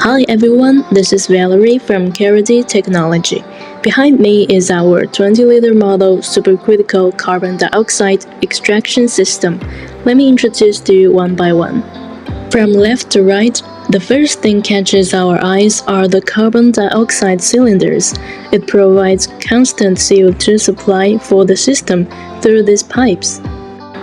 Hi everyone, this is Valerie from Careddi Technology. Behind me is our 20-liter model supercritical carbon dioxide extraction system. Let me introduce to you one by one. From left to right, the first thing catches our eyes are the carbon dioxide cylinders. It provides constant CO2 supply for the system through these pipes.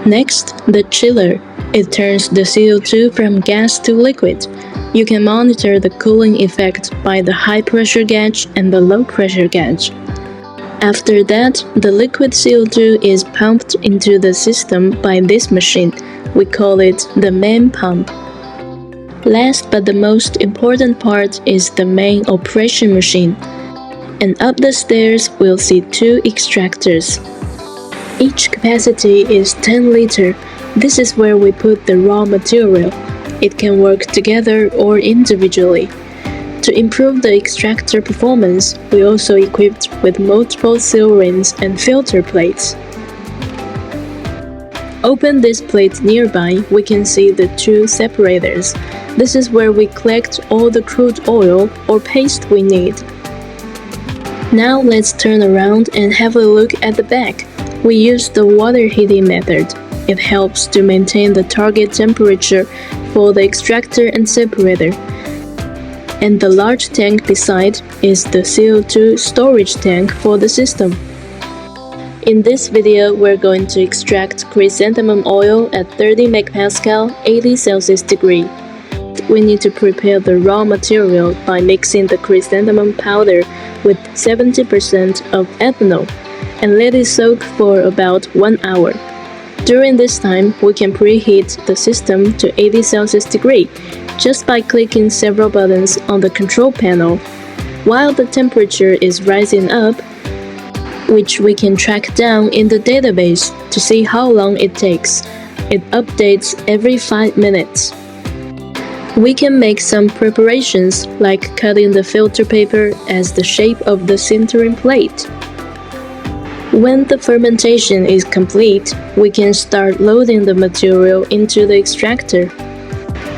Next, the chiller. It turns the CO2 from gas to liquid. You can monitor the cooling effect by the high-pressure gauge and the low-pressure gauge. After that, the liquid CO2 is pumped into the system by this machine. We call it the main pump. Last but the most important part is the main operation machine. And up the stairs we'll see two extractors. Each capacity is 10 liter. This is where we put the raw material. It can work together or individually. To improve the extractor performance, we also equipped with multiple seal rings and filter plates. Open this plate nearby, we can see the two separators. This is where we collect all the crude oil or paste we need. Now let's turn around and have a look at the back. We use the water heating method. It helps to maintain the target temperature for the extractor and separator. And the large tank beside is the CO2 storage tank for the system. In this video, we're going to extract chrysanthemum oil at 30 megapascal, 80 Celsius degree. We need to prepare the raw material by mixing the chrysanthemum powder with 70% of ethanol and let it soak for about 1 hour. During this time, we can preheat the system to 80 Celsius degree just by clicking several buttons on the control panel. While the temperature is rising up, which we can track down in the database to see how long it takes. It updates every 5 minutes. We can make some preparations like cutting the filter paper as the shape of the sintering plate. When the fermentation is complete, we can start loading the material into the extractor.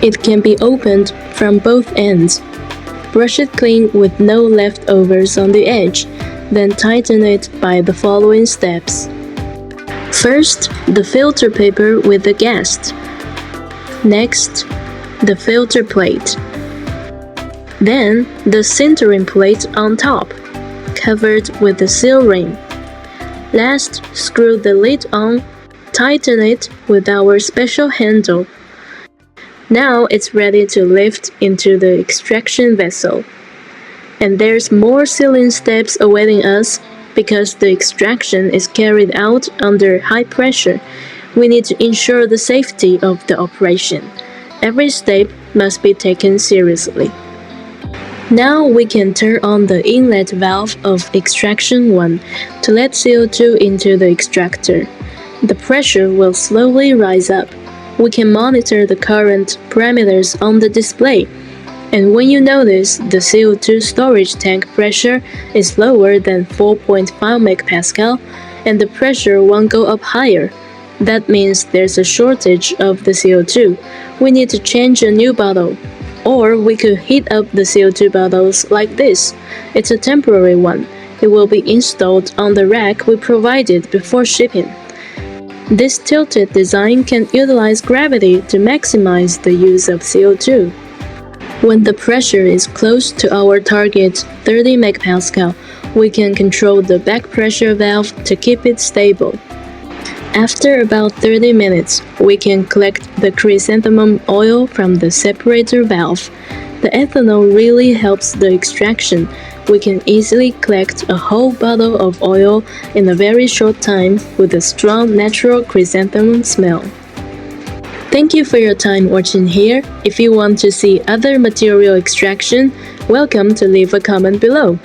It can be opened from both ends. Brush it clean with no leftovers on the edge, then tighten it by the following steps. First, the filter paper with the gas. Next, the filter plate. Then, the sintering plate on top, covered with the seal ring. Last, screw the lid on, tighten it with our special handle. Now it's ready to lift into the extraction vessel. And there's more sealing steps awaiting us because the extraction is carried out under high pressure. We need to ensure the safety of the operation. Every step must be taken seriously. Now we can turn on the inlet valve of extraction 1 to let CO2 into the extractor. The pressure will slowly rise up. We can monitor the current parameters on the display. And when you notice the CO2 storage tank pressure is lower than 4.5 megapascal and the pressure won't go up higher, that means there's a shortage of the CO2. We need to change a new bottle. Or we could heat up the CO2 bottles like this. It's a temporary one. It will be installed on the rack we provided before shipping. This tilted design can utilize gravity to maximize the use of CO2. When the pressure is close to our target 30 megapascal, we can control the back pressure valve to keep it stable. After about 30 minutes, we can collect the chrysanthemum oil from the separator valve. The ethanol really helps the extraction. We can easily collect a whole bottle of oil in a very short time with a strong natural chrysanthemum smell. Thank you for your time watching here. If you want to see other material extraction, welcome to leave a comment below.